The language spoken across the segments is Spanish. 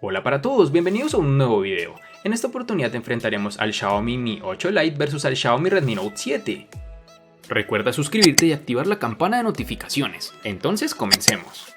Hola para todos, bienvenidos a un nuevo video. En esta oportunidad enfrentaremos al Xiaomi Mi 8 Lite versus al Xiaomi Redmi Note 7. Recuerda suscribirte y activar la campana de notificaciones. Entonces comencemos.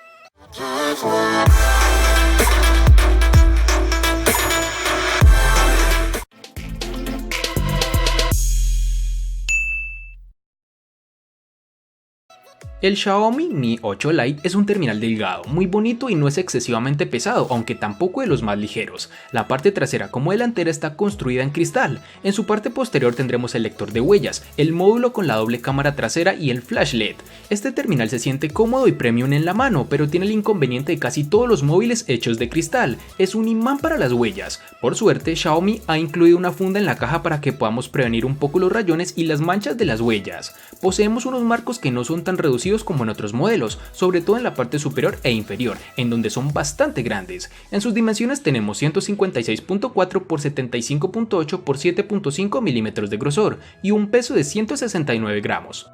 El Xiaomi Mi 8 Lite es un terminal delgado, muy bonito y no es excesivamente pesado, aunque tampoco de los más ligeros. La parte trasera como delantera está construida en cristal. En su parte posterior tendremos el lector de huellas, el módulo con la doble cámara trasera y el flash LED. Este terminal se siente cómodo y premium en la mano, pero tiene el inconveniente de casi todos los móviles hechos de cristal. Es un imán para las huellas. Por suerte, Xiaomi ha incluido una funda en la caja para que podamos prevenir un poco los rayones y las manchas de las huellas. Poseemos unos marcos que no son tan reducidos como en otros modelos, sobre todo en la parte superior e inferior, en donde son bastante grandes. En sus dimensiones tenemos 156.4 x 75.8 x 7.5 milímetros de grosor y un peso de 169 gramos.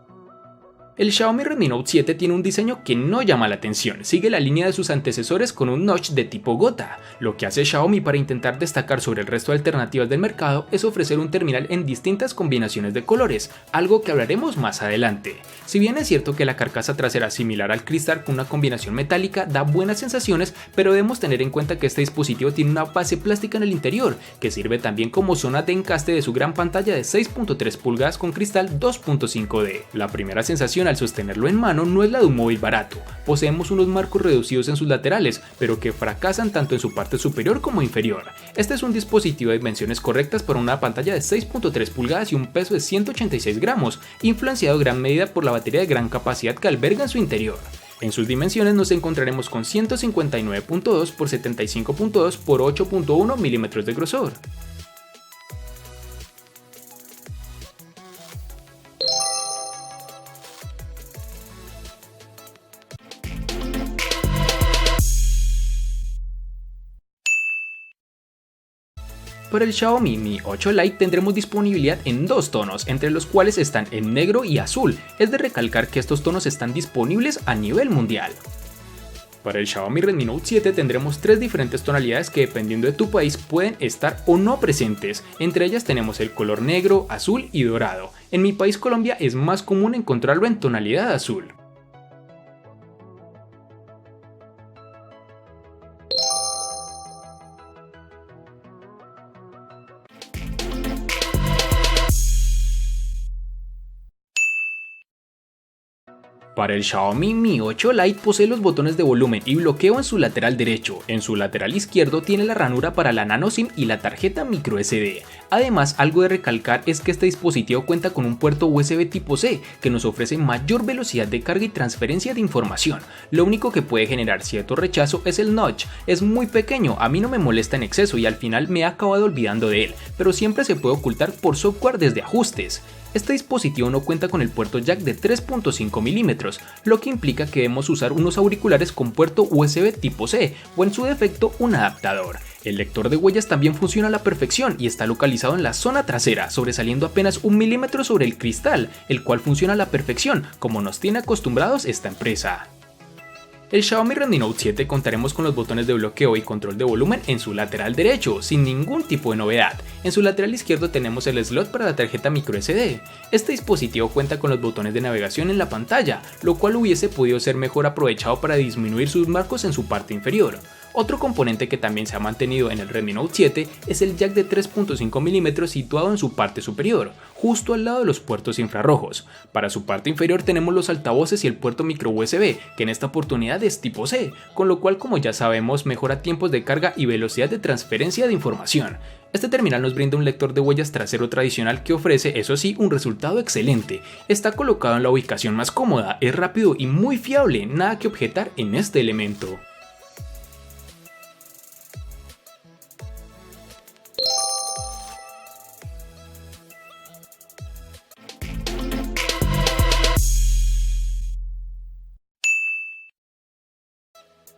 El Xiaomi Redmi Note 7 tiene un diseño que no llama la atención, sigue la línea de sus antecesores con un notch de tipo gota. Lo que hace Xiaomi para intentar destacar sobre el resto de alternativas del mercado es ofrecer un terminal en distintas combinaciones de colores, algo que hablaremos más adelante. Si bien es cierto que la carcasa trasera similar al cristal con una combinación metálica da buenas sensaciones, pero debemos tener en cuenta que este dispositivo tiene una base plástica en el interior, que sirve también como zona de encaste de su gran pantalla de 6.3 pulgadas con cristal 2.5D. La primera sensación al sostenerlo en mano no es la de un móvil barato. Poseemos unos marcos reducidos en sus laterales, pero que fracasan tanto en su parte superior como inferior. Este es un dispositivo de dimensiones correctas para una pantalla de 6.3 pulgadas y un peso de 186 gramos, influenciado en gran medida por la batería de gran capacidad que alberga en su interior. En sus dimensiones nos encontraremos con 159.2 x 75.2 x 8.1 milímetros de grosor. Para el Xiaomi Mi 8 Lite tendremos disponibilidad en dos tonos, entre los cuales están el negro y azul. Es de recalcar que estos tonos están disponibles a nivel mundial. Para el Xiaomi Redmi Note 7 tendremos tres diferentes tonalidades que dependiendo de tu país pueden estar o no presentes. Entre ellas tenemos el color negro, azul y dorado. En mi país Colombia es más común encontrarlo en tonalidad azul. Para el Xiaomi Mi 8 Lite posee los botones de volumen y bloqueo en su lateral derecho. En su lateral izquierdo tiene la ranura para la nano SIM y la tarjeta microSD. Además, algo de recalcar es que este dispositivo cuenta con un puerto USB tipo C que nos ofrece mayor velocidad de carga y transferencia de información. Lo único que puede generar cierto rechazo es el notch. Es muy pequeño, a mí no me molesta en exceso y al final me he acabado olvidando de él, pero siempre se puede ocultar por software desde ajustes. Este dispositivo no cuenta con el puerto jack de 3.5 milímetros, lo que implica que debemos usar unos auriculares con puerto USB tipo C o en su defecto un adaptador. El lector de huellas también funciona a la perfección y está localizado en la zona trasera, sobresaliendo apenas 1 milímetro sobre el cristal, el cual funciona a la perfección, como nos tiene acostumbrados esta empresa. El Xiaomi Redmi Note 7 contaremos con los botones de bloqueo y control de volumen en su lateral derecho, sin ningún tipo de novedad. En su lateral izquierdo tenemos el slot para la tarjeta microSD. Este dispositivo cuenta con los botones de navegación en la pantalla, lo cual hubiese podido ser mejor aprovechado para disminuir sus marcos en su parte inferior. Otro componente que también se ha mantenido en el Redmi Note 7 es el jack de 3.5 mm situado en su parte superior, justo al lado de los puertos infrarrojos. Para su parte inferior tenemos los altavoces y el puerto micro USB, que en esta oportunidad es tipo C, con lo cual, como ya sabemos, mejora tiempos de carga y velocidad de transferencia de información. Este terminal nos brinda un lector de huellas trasero tradicional que ofrece, eso sí, un resultado excelente. Está colocado en la ubicación más cómoda, es rápido y muy fiable, nada que objetar en este elemento.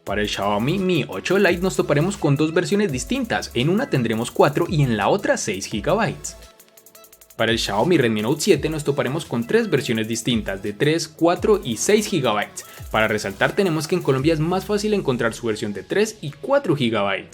Para el Xiaomi Mi 8 Lite nos toparemos con dos versiones distintas, en una tendremos 4 y en la otra 6 GB. Para el Xiaomi Redmi Note 7 nos toparemos con tres versiones distintas de 3, 4 y 6 GB. Para resaltar tenemos que en Colombia es más fácil encontrar su versión de 3 y 4 GB.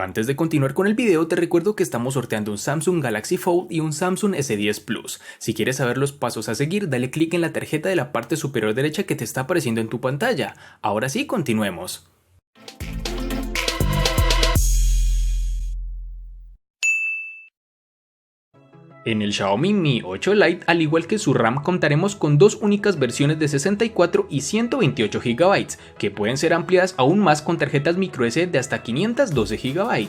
Antes de continuar con el video, te recuerdo que estamos sorteando un Samsung Galaxy Fold y un Samsung S10 Plus. Si quieres saber los pasos a seguir, dale clic en la tarjeta de la parte superior derecha que te está apareciendo en tu pantalla. Ahora sí, continuemos. En el Xiaomi Mi 8 Lite, al igual que su RAM, contaremos con dos únicas versiones de 64 y 128 GB, que pueden ser ampliadas aún más con tarjetas microSD de hasta 512 GB.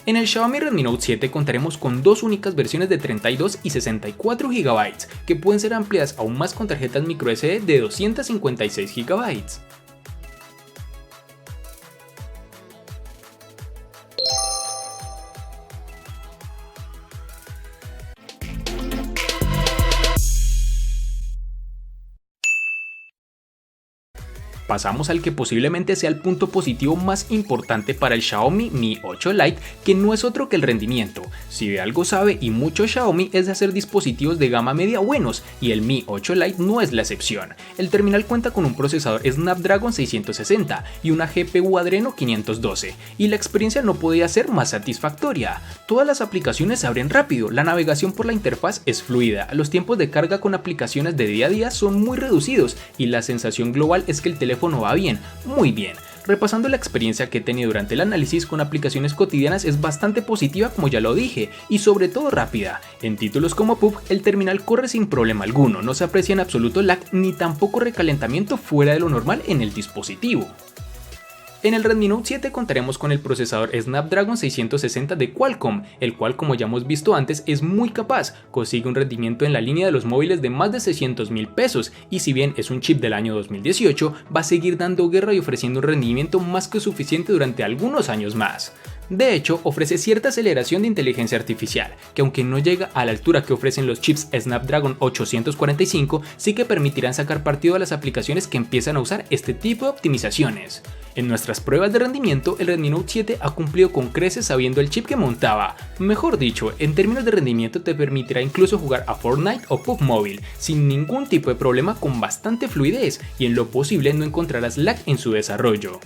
En el Xiaomi Redmi Note 7 contaremos con dos únicas versiones de 32 y 64 GB, que pueden ser ampliadas aún más con tarjetas microSD de 256 GB. Pasamos al que posiblemente sea el punto positivo más importante para el Xiaomi Mi 8 Lite, que no es otro que el rendimiento. Si de algo sabe y mucho Xiaomi es de hacer dispositivos de gama media buenos, y el Mi 8 Lite no es la excepción. El terminal cuenta con un procesador Snapdragon 660 y una GPU Adreno 512, y la experiencia no podía ser más satisfactoria. Todas las aplicaciones se abren rápido, la navegación por la interfaz es fluida, los tiempos de carga con aplicaciones de día a día son muy reducidos, y la sensación global es que el teléfono va bien, muy bien. Repasando la experiencia que he tenido durante el análisis con aplicaciones cotidianas es bastante positiva, como ya lo dije, y sobre todo rápida. En títulos como PUBG el terminal corre sin problema alguno, no se aprecia en absoluto lag ni tampoco recalentamiento fuera de lo normal en el dispositivo. En el Redmi Note 7 contaremos con el procesador Snapdragon 660 de Qualcomm, el cual, como ya hemos visto antes, es muy capaz, consigue un rendimiento en la línea de los móviles de más de 600.000 pesos, y si bien es un chip del año 2018, va a seguir dando guerra y ofreciendo un rendimiento más que suficiente durante algunos años más. De hecho, ofrece cierta aceleración de inteligencia artificial, que aunque no llega a la altura que ofrecen los chips Snapdragon 845, sí que permitirán sacar partido a las aplicaciones que empiezan a usar este tipo de optimizaciones. En nuestras pruebas de rendimiento, el Redmi Note 7 ha cumplido con creces sabiendo el chip que montaba. Mejor dicho, en términos de rendimiento te permitirá incluso jugar a Fortnite o PUBG Mobile sin ningún tipo de problema, con bastante fluidez, y en lo posible no encontrarás lag en su desarrollo.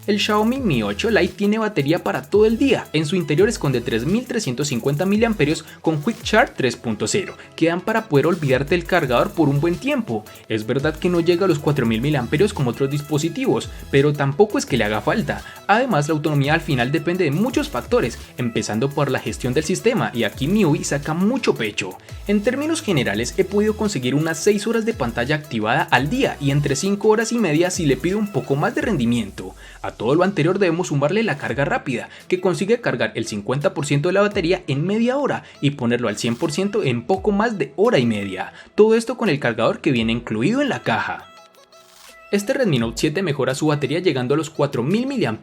El Xiaomi Mi 8 Lite tiene batería para todo el día, en su interior esconde 3350 mAh con Quick Charge 3.0, que dan para poder olvidarte del cargador por un buen tiempo. Es verdad que no llega a los 4000 mAh como otros dispositivos, pero tampoco es que le haga falta. Además, la autonomía al final depende de muchos factores, empezando por la gestión del sistema, y aquí MIUI saca mucho pecho. En términos generales, he podido conseguir unas 6 horas de pantalla activada al día y entre 5 horas y media si le pido un poco más de rendimiento. A todo lo anterior debemos sumarle la carga rápida, que consigue cargar el 50% de la batería en media hora y ponerlo al 100% en poco más de hora y media. Todo esto con el cargador que viene incluido en la caja. Este Redmi Note 7 mejora su batería llegando a los 4000 mAh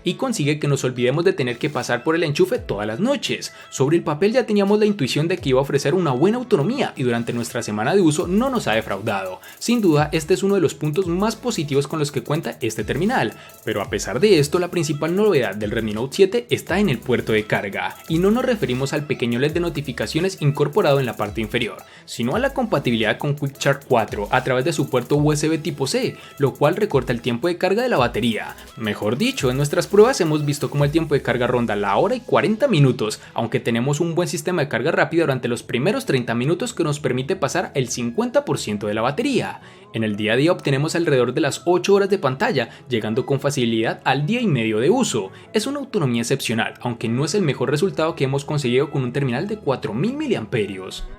y consigue que nos olvidemos de tener que pasar por el enchufe todas las noches. Sobre el papel ya teníamos la intuición de que iba a ofrecer una buena autonomía y durante nuestra semana de uso no nos ha defraudado. Sin duda, este es uno de los puntos más positivos con los que cuenta este terminal, pero a pesar de esto, la principal novedad del Redmi Note 7 está en el puerto de carga, y no nos referimos al pequeño LED de notificaciones incorporado en la parte inferior, sino a la compatibilidad con Quick Charge 4 a través de su puerto USB tipo C, lo cual recorta el tiempo de carga de la batería. Mejor dicho, en nuestras pruebas hemos visto cómo el tiempo de carga ronda la hora y 40 minutos, aunque tenemos un buen sistema de carga rápida durante los primeros 30 minutos que nos permite pasar el 50% de la batería. En el día a día obtenemos alrededor de las 8 horas de pantalla, llegando con facilidad al día y medio de uso. Es una autonomía excepcional, aunque no es el mejor resultado que hemos conseguido con un terminal de 4000 mAh.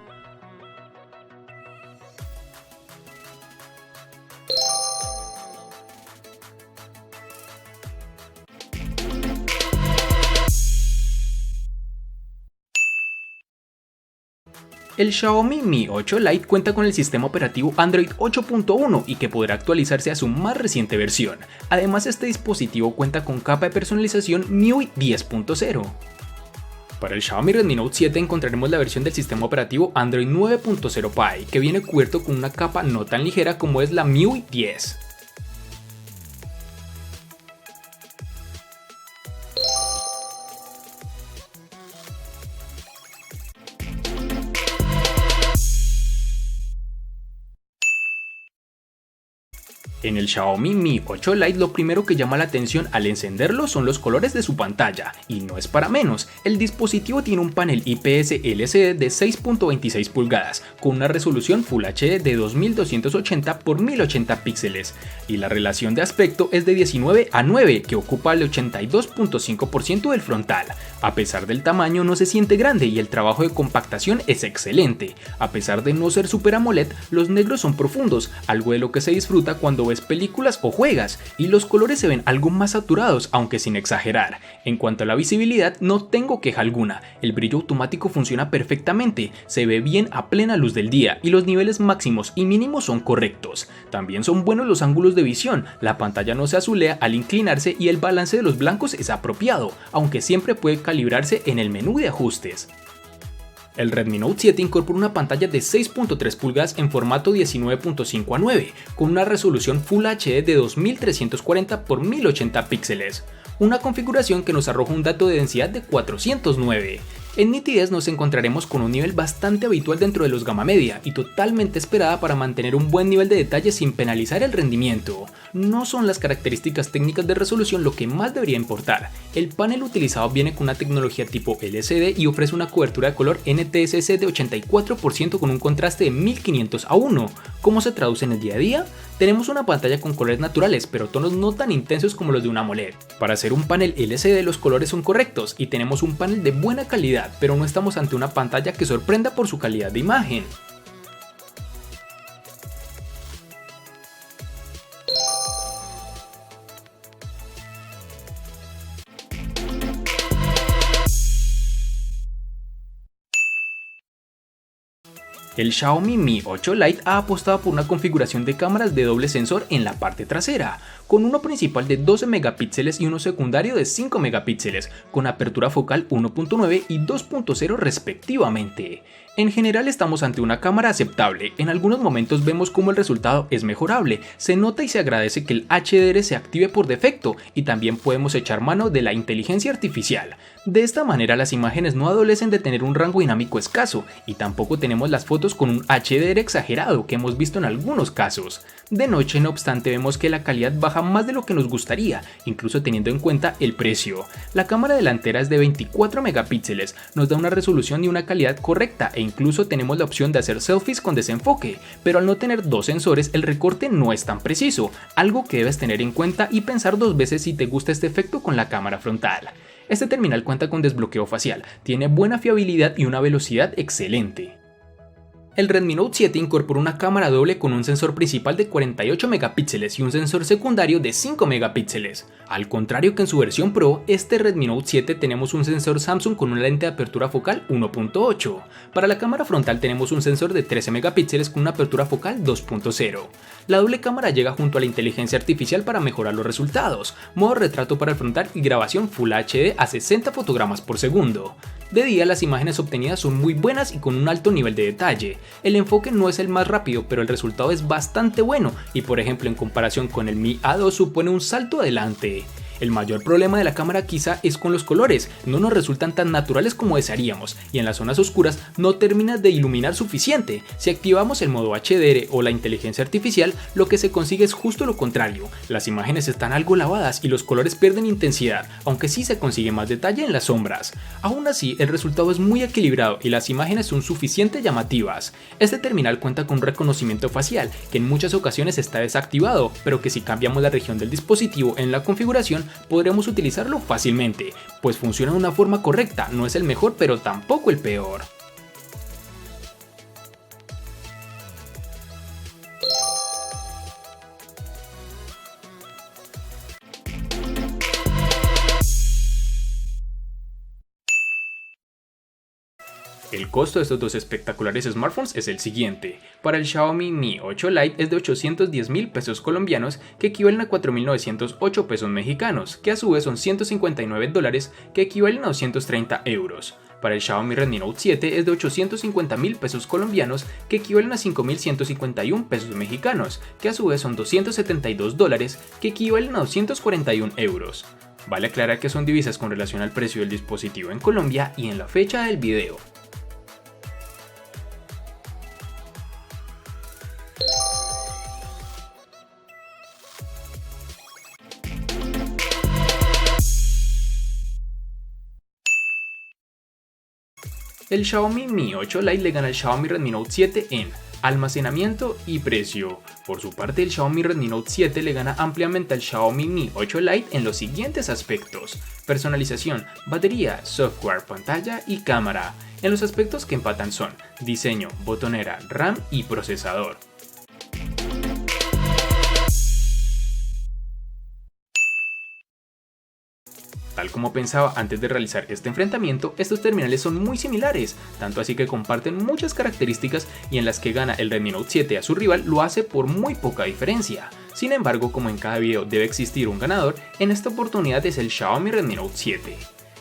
El Xiaomi Mi 8 Lite cuenta con el sistema operativo Android 8.1 y que podrá actualizarse a su más reciente versión. Además, este dispositivo cuenta con capa de personalización MIUI 10.0. Para el Xiaomi Redmi Note 7 encontraremos la versión del sistema operativo Android 9.0 Pie, que viene cubierto con una capa no tan ligera como es la MIUI 10. En el Xiaomi Mi 8 Lite lo primero que llama la atención al encenderlo son los colores de su pantalla, y no es para menos, el dispositivo tiene un panel IPS LCD de 6.26 pulgadas, con una resolución Full HD de 2280 x 1080 píxeles, y la relación de aspecto es de 19:9, que ocupa el 82.5% del frontal. A pesar del tamaño no se siente grande y el trabajo de compactación es excelente. A pesar de no ser Super AMOLED, los negros son profundos, algo de lo que se disfruta cuando ves películas o juegas, y los colores se ven algo más saturados, aunque sin exagerar. En cuanto a la visibilidad, no tengo queja alguna, el brillo automático funciona perfectamente, se ve bien a plena luz del día y los niveles máximos y mínimos son correctos. También son buenos los ángulos de visión, la pantalla no se azulea al inclinarse y el balance de los blancos es apropiado, aunque siempre puede calibrarse en el menú de ajustes. El Redmi Note 7 incorpora una pantalla de 6.3 pulgadas en formato 19.5:9, con una resolución Full HD de 2340 x 1080 píxeles, una configuración que nos arroja un dato de densidad de 409. En nitidez nos encontraremos con un nivel bastante habitual dentro de los gama media y totalmente esperada para mantener un buen nivel de detalle sin penalizar el rendimiento. No son las características técnicas de resolución lo que más debería importar. El panel utilizado viene con una tecnología tipo LCD y ofrece una cobertura de color NTSC de 84% con un contraste de 1500:1. ¿Cómo se traduce en el día a día? Tenemos una pantalla con colores naturales, pero tonos no tan intensos como los de una AMOLED. Para ser un panel LCD los colores son correctos y tenemos un panel de buena calidad, pero no estamos ante una pantalla que sorprenda por su calidad de imagen. El Xiaomi Mi 8 Lite ha apostado por una configuración de cámaras de doble sensor en la parte trasera, con uno principal de 12 megapíxeles y uno secundario de 5 megapíxeles, con apertura focal 1.9 y 2.0 respectivamente. En general estamos ante una cámara aceptable, en algunos momentos vemos cómo el resultado es mejorable, se nota y se agradece que el HDR se active por defecto y también podemos echar mano de la inteligencia artificial. De esta manera las imágenes no adolecen de tener un rango dinámico escaso y tampoco tenemos las fotos con un HDR exagerado que hemos visto en algunos casos. De noche, no obstante, vemos que la calidad baja más de lo que nos gustaría, incluso teniendo en cuenta el precio. La cámara delantera es de 24 megapíxeles, nos da una resolución y una calidad correcta e incluso tenemos la opción de hacer selfies con desenfoque, pero al no tener dos sensores el recorte no es tan preciso, algo que debes tener en cuenta y pensar dos veces si te gusta este efecto con la cámara frontal. Este terminal cuenta con desbloqueo facial, tiene buena fiabilidad y una velocidad excelente. El Redmi Note 7 incorpora una cámara doble con un sensor principal de 48 megapíxeles y un sensor secundario de 5 megapíxeles. Al contrario que en su versión Pro, este Redmi Note 7 tenemos un sensor Samsung con una lente de apertura focal 1.8. Para la cámara frontal tenemos un sensor de 13 megapíxeles con una apertura focal 2.0. La doble cámara llega junto a la inteligencia artificial para mejorar los resultados, modo retrato para el frontal y grabación Full HD a 60 fotogramas por segundo. De día las imágenes obtenidas son muy buenas y con un alto nivel de detalle. El enfoque no es el más rápido, pero el resultado es bastante bueno y por ejemplo en comparación con el Mi A2 supone un salto adelante. El mayor problema de la cámara quizá es con los colores, no nos resultan tan naturales como desearíamos y en las zonas oscuras no termina de iluminar suficiente. Si activamos el modo HDR o la inteligencia artificial, lo que se consigue es justo lo contrario, las imágenes están algo lavadas y los colores pierden intensidad, aunque sí se consigue más detalle en las sombras. Aún así, el resultado es muy equilibrado y las imágenes son suficientemente llamativas. Este terminal cuenta con reconocimiento facial, que en muchas ocasiones está desactivado, pero que si cambiamos la región del dispositivo en la configuración, podremos utilizarlo fácilmente, pues funciona de una forma correcta, no es el mejor pero tampoco el peor. El costo de estos dos espectaculares smartphones es el siguiente. Para el Xiaomi Mi 8 Lite es de 810.000 pesos colombianos, que equivalen a 4.908 pesos mexicanos, que a su vez son $159, que equivalen a 230 euros. Para el Xiaomi Redmi Note 7 es de 850.000 pesos colombianos, que equivalen a 5.151 pesos mexicanos, que a su vez son $272, que equivalen a 241 euros. Vale aclarar que son divisas con relación al precio del dispositivo en Colombia y en la fecha del video. El Xiaomi Mi 8 Lite le gana al Xiaomi Redmi Note 7 en almacenamiento y precio. Por su parte, el Xiaomi Redmi Note 7 le gana ampliamente al Xiaomi Mi 8 Lite en los siguientes aspectos: personalización, batería, software, pantalla y cámara. En los aspectos que empatan son diseño, botonera, RAM y procesador. Tal como pensaba antes de realizar este enfrentamiento, estos terminales son muy similares, tanto así que comparten muchas características y en las que gana el Redmi Note 7 a su rival lo hace por muy poca diferencia. Sin embargo, como en cada video debe existir un ganador, en esta oportunidad es el Xiaomi Redmi Note 7.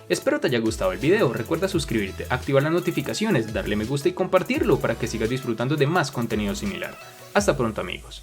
Espero te haya gustado el video, recuerda suscribirte, activar las notificaciones, darle me gusta y compartirlo para que sigas disfrutando de más contenido similar. Hasta pronto amigos.